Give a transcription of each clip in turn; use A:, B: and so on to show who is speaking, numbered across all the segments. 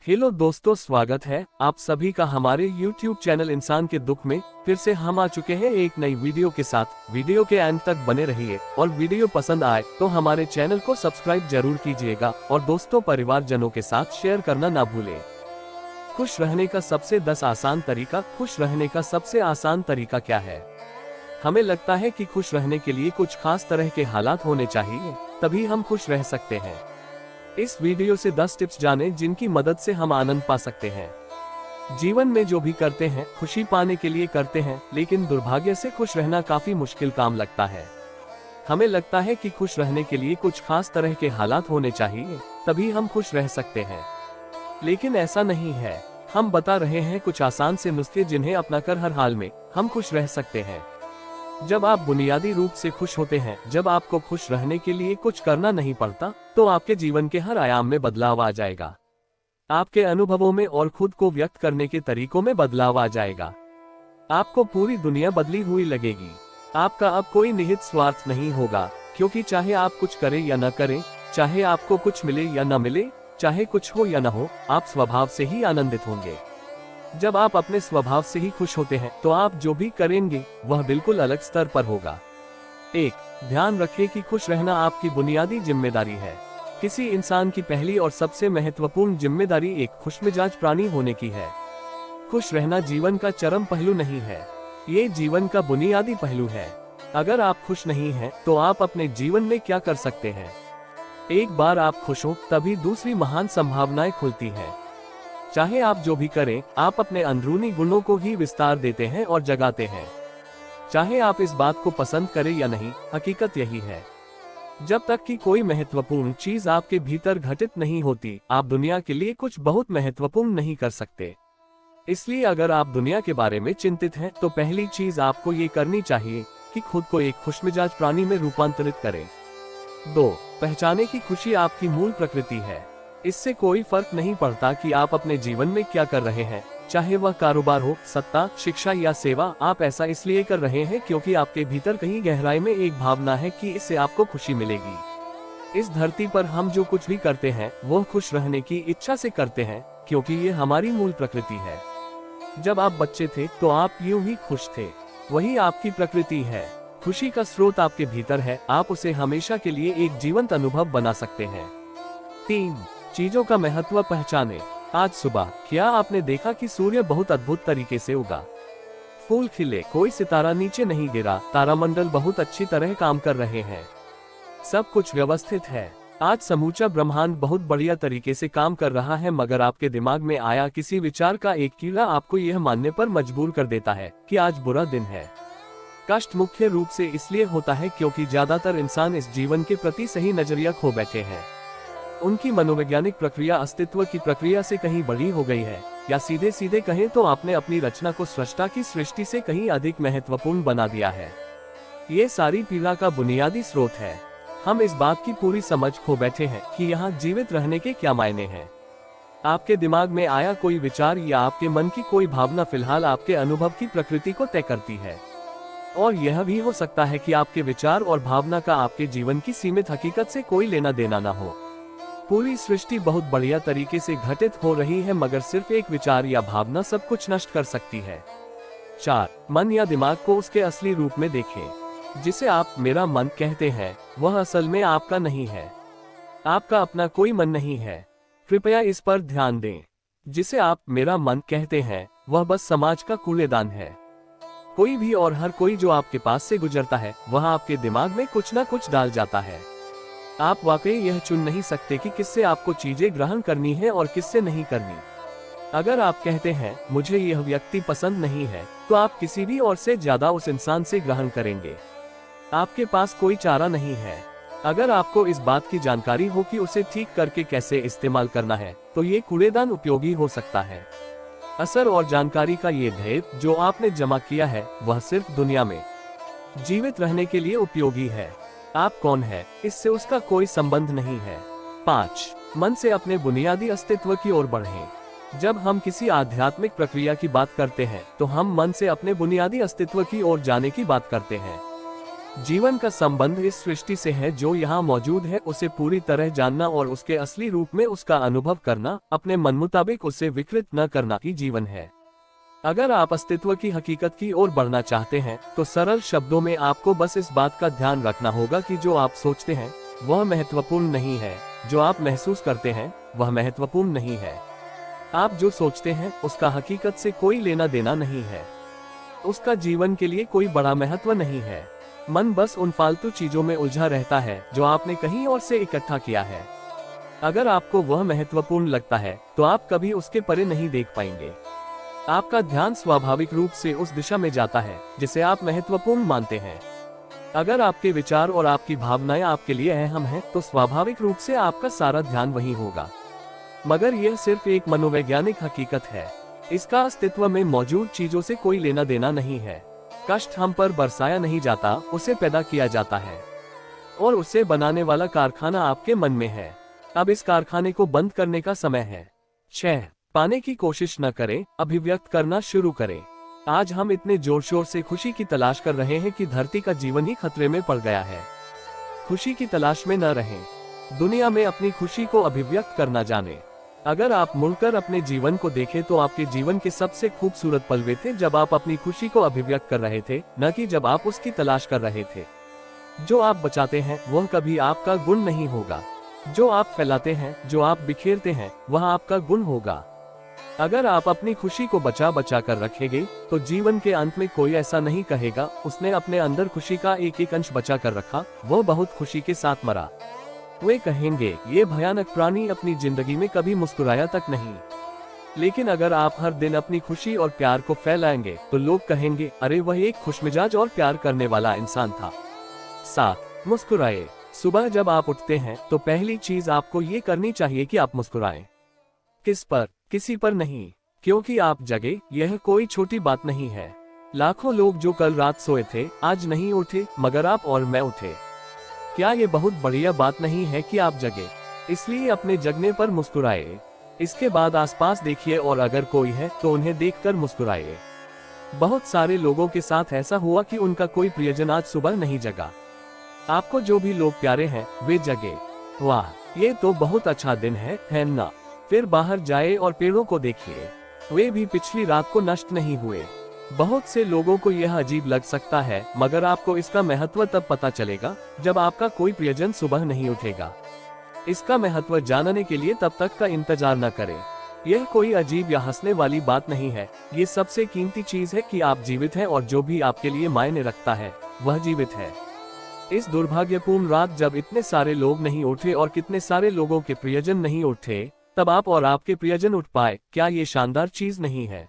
A: Hello दोस्तों, स्वागत है आप सभी का हमारे YouTube चैनल इंसान के दुख में। फिर से हम आ चुके हैं एक नई वीडियो के साथ। वीडियो के अंत तक बने रहिए और वीडियो पसंद आए तो हमारे चैनल को सब्सक्राइब जरूर कीजिएगा और दोस्तों परिवार जनों के साथ शेयर करना ना भूलें। खुश रहने का सबसे 10 आसान तरीका। खुश रहने का सबसे आसान तरीका क्या है? हमें लगता है कि खुश रहने के लिए कुछ खास तरह के हालात होने चाहिए, तभी हम खुश रह सकते हैं। इस वीडियो से 10 टिप्स जानें जिनकी मदद से हम आनंद पा सकते हैं। जीवन में जो भी करते हैं खुशी पाने के लिए करते हैं, लेकिन दुर्भाग्य से खुश रहना काफी मुश्किल काम लगता है। हमें लगता है कि खुश रहने के लिए कुछ खास तरह के हालात होने चाहिए, तभी हम खुश रह सकते हैं, लेकिन ऐसा नहीं है। हम बता रहे हैं कुछ आसान से नुस्खे जिन्हें अपनाकर हर हाल में हम खुश रह सकते हैं। जब आप बुनियादी रूप से खुश होते हैं, जब आपको खुश रहने के लिए कुछ करना नहीं पड़ता, तो आपके जीवन के हर आयाम में बदलाव आ जाएगा। आपके अनुभवों में और खुद को व्यक्त करने के तरीकों में बदलाव आ जाएगा। आपको पूरी दुनिया बदली हुई लगेगी। आपका अब कोई निहित स्वार्थ नहीं होगा, क्योंकि चाहे आप कुछ करें या न करें, चाहे आपको कुछ मिले या न मिले, चाहे कुछ हो या न हो, आप स्वभाव से ही आनंदित होंगे। जब आप अपने स्वभाव से ही खुश होते हैं तो आप जो भी करेंगे वह बिल्कुल अलग स्तर पर होगा। 1. ध्यान रखें कि खुश रहना आपकी बुनियादी जिम्मेदारी है। किसी इंसान की पहली और सबसे महत्वपूर्ण जिम्मेदारी एक खुशमिजाज प्राणी होने की है। खुश रहना जीवन का चरम पहलू नहीं है, ये जीवन का बुनियादी पहलू है। अगर आप खुश नहीं हैं, तो आप अपने जीवन में क्या कर सकते हैं? एक बार आप खुश हो तभी दूसरी महान संभावनाएं खुलती हैं। चाहे आप जो भी करें, आप अपने अंदरूनी गुणों को ही विस्तार देते हैं और जगाते हैं। चाहे आप इस बात को पसंद करें या नहीं, हकीकत यही है। जब तक कि कोई महत्वपूर्ण चीज आपके भीतर घटित नहीं होती, आप दुनिया के लिए कुछ बहुत महत्वपूर्ण नहीं कर सकते। इसलिए अगर आप दुनिया के बारे में चिंतित हैं, तो पहली चीज आपको ये करनी चाहिए कि खुद को एक खुशमिजाज प्राणी में रूपांतरित करें। 2. पहचाने की खुशी आपकी मूल प्रकृति है। इससे कोई फर्क नहीं पड़ता कि आप अपने जीवन में क्या कर रहे हैं, चाहे वह कारोबार हो, सत्ता, शिक्षा या सेवा। आप ऐसा इसलिए कर रहे हैं क्योंकि आपके भीतर कहीं गहराई में एक भावना है कि इससे आपको खुशी मिलेगी। इस धरती पर हम जो कुछ भी करते हैं वो खुश रहने की इच्छा से करते हैं, क्योंकि ये हमारी मूल प्रकृति है। जब आप बच्चे थे तो आप यूं ही खुश थे, वही आपकी प्रकृति है। खुशी का स्रोत आपके भीतर है, आप उसे हमेशा के लिए एक जीवंत अनुभव बना सकते हैं। 3. चीजों का महत्व पहचाने। आज सुबह क्या आपने देखा कि सूर्य बहुत अद्भुत तरीके से उगा? फूल खिले, कोई सितारा नीचे नहीं गिरा, तारामंडल बहुत अच्छी तरह काम कर रहे हैं, सब कुछ व्यवस्थित है। आज समूचा ब्रह्मांड बहुत बढ़िया तरीके से काम कर रहा है, मगर आपके दिमाग में आया किसी विचार का एक कीड़ा आपको यह मानने पर मजबूर कर देता है कि आज बुरा दिन है। कष्ट मुख्य रूप से इसलिए होता है क्योंकि ज्यादातर इंसान इस जीवन के प्रति सही नजरिया खो बैठे हैं। उनकी मनोवैज्ञानिक प्रक्रिया अस्तित्व की प्रक्रिया से कहीं बड़ी हो गई है, या सीधे सीधे कहें तो आपने अपनी रचना को सृष्टा की सृष्टि से कहीं अधिक महत्वपूर्ण बना दिया है। ये सारी पीड़ा का बुनियादी स्रोत है। हम इस बात की पूरी समझ खो बैठे हैं कि यहाँ जीवित रहने के क्या मायने हैं। आपके दिमाग में आया कोई विचार या आपके मन की कोई भावना फिलहाल आपके अनुभव की प्रकृति को तय करती है, और यह भी हो सकता है कि आपके विचार और भावना का आपके जीवन की सीमित हकीकत से कोई लेना देना न हो। पूरी सृष्टि बहुत बढ़िया तरीके से घटित हो रही है, मगर सिर्फ एक विचार या भावना सब कुछ नष्ट कर सकती है। 4. मन या दिमाग को उसके असली रूप में देखें। जिसे आप मेरा मन कहते हैं, वह असल में आपका नहीं है। आपका अपना कोई मन नहीं है, कृपया इस पर ध्यान दें। जिसे आप मेरा मन कहते हैं, वह बस समाज का कूड़ेदान है। कोई भी और हर कोई जो आपके पास से गुजरता है, वह आपके दिमाग में कुछ न कुछ डाल जाता है। आप वाकई यह चुन नहीं सकते कि किससे आपको चीजें ग्रहण करनी है और किससे नहीं करनी। अगर आप कहते हैं मुझे यह व्यक्ति पसंद नहीं है, तो आप किसी भी और से ज्यादा उस इंसान से ग्रहण करेंगे। आपके पास कोई चारा नहीं है। अगर आपको इस बात की जानकारी हो कि उसे ठीक करके कैसे इस्तेमाल करना है, तो ये कूड़ेदान उपयोगी हो सकता है। असर और जानकारी का ये ढेर जो आपने जमा किया है, वह सिर्फ दुनिया में जीवित रहने के लिए उपयोगी है। आप कौन है, इससे उसका कोई संबंध नहीं है। 5. मन से अपने बुनियादी अस्तित्व की ओर बढ़ें। जब हम किसी आध्यात्मिक प्रक्रिया की बात करते हैं, तो हम मन से अपने बुनियादी अस्तित्व की ओर जाने की बात करते हैं। जीवन का संबंध इस सृष्टि से है जो यहाँ मौजूद है, उसे पूरी तरह जानना और उसके असली रूप में उसका अनुभव करना, अपने मन मुताबिक उसे विकृत न करना ही जीवन है। अगर आप अस्तित्व की हकीकत की ओर बढ़ना चाहते हैं तो सरल शब्दों में आपको बस इस बात का ध्यान रखना होगा कि जो आप सोचते हैं वह महत्वपूर्ण नहीं है, जो आप महसूस करते हैं वह महत्वपूर्ण नहीं है। आप जो सोचते हैं उसका हकीकत से कोई लेना देना नहीं है, उसका जीवन के लिए कोई बड़ा महत्व नहीं है। मन बस उन फालतू चीजों में उलझा रहता है जो आपने कहीं और से इकट्ठा किया है। अगर आपको वह महत्वपूर्ण लगता है तो आप कभी उसके परे नहीं देख पाएंगे। आपका ध्यान स्वाभाविक रूप से उस दिशा में जाता है जिसे आप महत्वपूर्ण मानते हैं। अगर आपके विचार और आपकी भावनाएं आपके लिए अहम हैं, तो स्वाभाविक रूप से आपका सारा ध्यान वहीं होगा। मगर यह सिर्फ एक मनोवैज्ञानिक हकीकत है, इसका अस्तित्व में मौजूद चीजों से कोई लेना देना नहीं है। कष्ट हम पर बरसाया नहीं जाता, उसे पैदा किया जाता है और उसे बनाने वाला कारखाना आपके मन में है। अब इस कारखाने को बंद करने का समय है। 6. पाने की कोशिश न करें, अभिव्यक्त करना शुरू करें। आज हम इतने जोर शोर से खुशी की तलाश कर रहे हैं कि धरती का जीवन ही खतरे में पड़ गया है। खुशी की तलाश में न रहें, दुनिया में अपनी खुशी को अभिव्यक्त करना जानें। अगर आप मुड़कर अपने जीवन को देखें तो आपके जीवन के सबसे खूबसूरत पल वे थे जब आप अपनी खुशी को अभिव्यक्त कर रहे थे, न कि जब आप उसकी तलाश कर रहे थे। जो आप बचाते हैं वह कभी आपका गुण नहीं होगा, जो आप फैलाते हैं, जो आप बिखेरते हैं, वह आपका गुण होगा। अगर आप अपनी खुशी को बचा बचा कर रखेंगे तो जीवन के अंत में कोई ऐसा नहीं कहेगा उसने अपने अंदर खुशी का एक एक अंश बचा कर रखा, वह बहुत खुशी के साथ मरा। वे कहेंगे ये भयानक प्राणी अपनी जिंदगी में कभी मुस्कुराया तक नहीं। लेकिन अगर आप हर दिन अपनी खुशी और प्यार को फैलाएंगे तो लोग कहेंगे अरे वह एक खुशमिजाज और प्यार करने वाला इंसान था। 7. मुस्कुराए। सुबह जब आप उठते हैं तो पहली चीज आपको ये करनी चाहिए कि आप मुस्कुराएं। किस पर? किसी पर नहीं, क्योंकि आप जगे, यह कोई छोटी बात नहीं है। लाखों लोग जो कल रात सोए थे आज नहीं उठे, मगर आप और मैं उठे। क्या ये बहुत बढ़िया बात नहीं है कि आप जगे? इसलिए अपने जगने पर मुस्कुराए। इसके बाद आसपास देखिए और अगर कोई है तो उन्हें देखकर मुस्कुराए। बहुत सारे लोगों के साथ ऐसा हुआ कि उनका कोई प्रियजन आज सुबह नहीं जगा। आपको जो भी लोग प्यारे हैं वे जगे। वाह, ये तो बहुत अच्छा दिन है ना? फिर बाहर जाए और पेड़ों को देखिए, वे भी पिछली रात को नष्ट नहीं हुए। बहुत से लोगों को यह अजीब लग सकता है, मगर आपको इसका महत्व तब पता चलेगा जब आपका कोई प्रियजन सुबह नहीं उठेगा। इसका महत्व जानने के लिए तब तक का इंतजार न करें। यह कोई अजीब या हंसने वाली बात नहीं है, ये सबसे कीमती चीज है कि आप जीवित हैं और जो भी आपके लिए मायने रखता है वह जीवित है। इस दुर्भाग्यपूर्ण रात जब इतने सारे लोग नहीं उठे और कितने सारे लोगों के प्रियजन नहीं उठे, तब आप और आपके प्रियजन उठ पाए, क्या ये शानदार चीज नहीं है?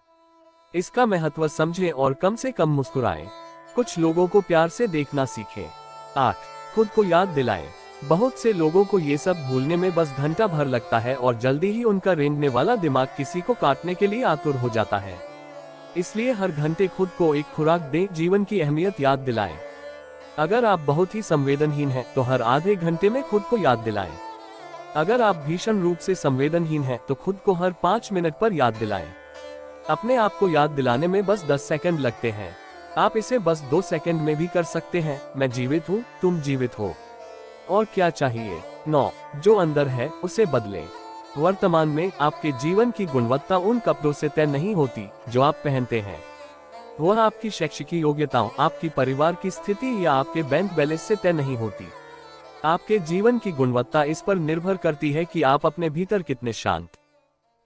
A: इसका महत्व समझें और कम से कम मुस्कुराएं। कुछ लोगों को प्यार से देखना सीखें। 8. खुद को याद दिलाएं। बहुत से लोगों को ये सब भूलने में बस घंटा भर लगता है और जल्दी ही उनका रेंगने वाला दिमाग किसी को काटने के लिए आतुर हो जाता है। इसलिए हर घंटे खुद को एक खुराक दें, जीवन की अहमियत याद दिलाएं। अगर आप बहुत ही संवेदनहीन हैं तो हर आधे घंटे में खुद को याद दिलाएं। अगर आप भीषण रूप से संवेदनहीन हैं तो खुद को हर 5 मिनट पर याद दिलाएं। अपने आप को याद दिलाने में बस 10 सेकंड लगते हैं। आप इसे बस 2 सेकंड में भी कर सकते हैं। मैं जीवित हूँ, तुम जीवित हो। और क्या चाहिए? 9. जो अंदर है उसे बदलें। वर्तमान में आपके जीवन की गुणवत्ता उन कपड़ों से तय नहीं होती जो आप पहनते हैं। वह आपकी शैक्षिक योग्यताओं, आपकी परिवार की स्थिति या आपके बैंक बैलेंस से तय नहीं होती। आपके जीवन की गुणवत्ता इस पर निर्भर करती है कि आप अपने भीतर कितने शांत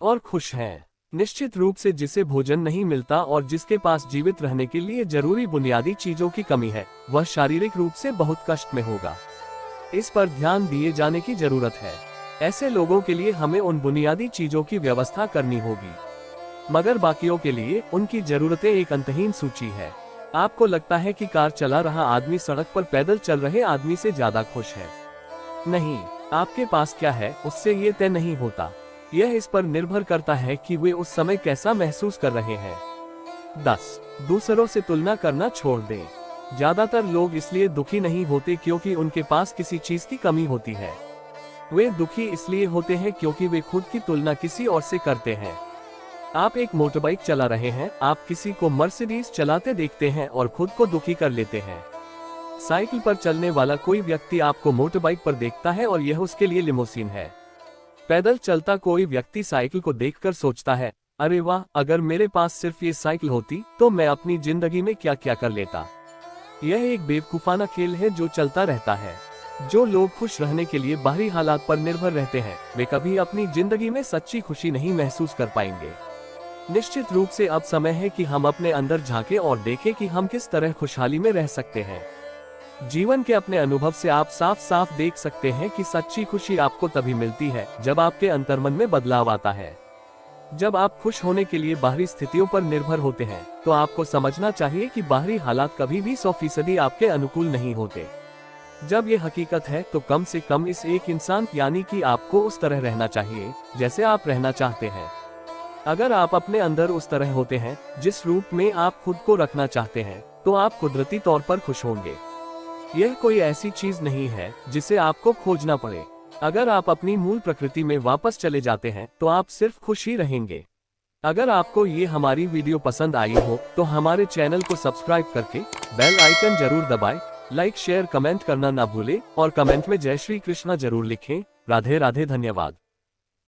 A: और खुश हैं। निश्चित रूप से जिसे भोजन नहीं मिलता और जिसके पास जीवित रहने के लिए जरूरी बुनियादी चीजों की कमी है, वह शारीरिक रूप से बहुत कष्ट में होगा। इस पर ध्यान दिए जाने की जरूरत है। ऐसे लोगों के लिए हमें उन बुनियादी चीजों की व्यवस्था करनी होगी, मगर बाकियों के लिए उनकी जरूरतें एक अंतहीन सूची है। आपको लगता है कि कार चला रहा आदमी सड़क पर पैदल चल रहे आदमी से ज्यादा खुश है। नहीं, आपके पास क्या है उससे ये तय नहीं होता। यह इस पर निर्भर करता है कि वे उस समय कैसा महसूस कर रहे हैं। 10. दूसरों से तुलना करना छोड़ दें। ज्यादातर लोग इसलिए दुखी नहीं होते क्योंकि उनके पास किसी चीज की कमी होती है। वे दुखी इसलिए होते हैं क्योंकि वे खुद की तुलना किसी और से करते हैं। आप एक मोटरबाइक चला रहे हैं, आप किसी को मर्सिडीज चलाते देखते हैं और खुद को दुखी कर लेते हैं। साइकिल पर चलने वाला कोई व्यक्ति आपको मोटर बाइक पर देखता है और यह उसके लिए लिमोसिन है। पैदल चलता कोई व्यक्ति साइकिल को देखकर सोचता है, अरे वाह, अगर मेरे पास सिर्फ ये साइकिल होती तो मैं अपनी जिंदगी में क्या क्या कर लेता। यह एक बेवकूफाना खेल है जो चलता रहता है। जो लोग खुश रहने के लिए बाहरी हालात पर निर्भर रहते हैं, वे कभी अपनी जिंदगी में सच्ची खुशी नहीं महसूस कर पाएंगे। निश्चित रूप से अब समय है कि हम अपने अंदर झांकें और देखें कि हम किस तरह खुशहाली में रह सकते हैं। जीवन के अपने अनुभव से आप साफ साफ देख सकते हैं कि सच्ची खुशी आपको तभी मिलती है जब आपके अंतर्मन में बदलाव आता है। जब आप खुश होने के लिए बाहरी स्थितियों पर निर्भर होते हैं, तो आपको समझना चाहिए कि बाहरी हालात कभी भी 100% आपके अनुकूल नहीं होते। जब ये हकीकत है, तो कम से कम इस एक इंसान यानी कि आपको उस तरह रहना चाहिए जैसे आप रहना चाहते हैं। अगर आप अपने अंदर उस तरह होते हैं जिस रूप में आप खुद को रखना चाहते हैं, तो आप कुदरती तौर पर खुश होंगे। यह कोई ऐसी चीज नहीं है जिसे आपको खोजना पड़े। अगर आप अपनी मूल प्रकृति में वापस चले जाते हैं, तो आप सिर्फ खुश ही रहेंगे। अगर आपको ये हमारी वीडियो पसंद आई हो, तो हमारे चैनल को सब्सक्राइब करके बेल आइकन जरूर दबाएं। लाइक शेयर कमेंट करना ना भूलें और कमेंट में जय श्री कृष्णा जरूर लिखें। राधे राधे, धन्यवाद।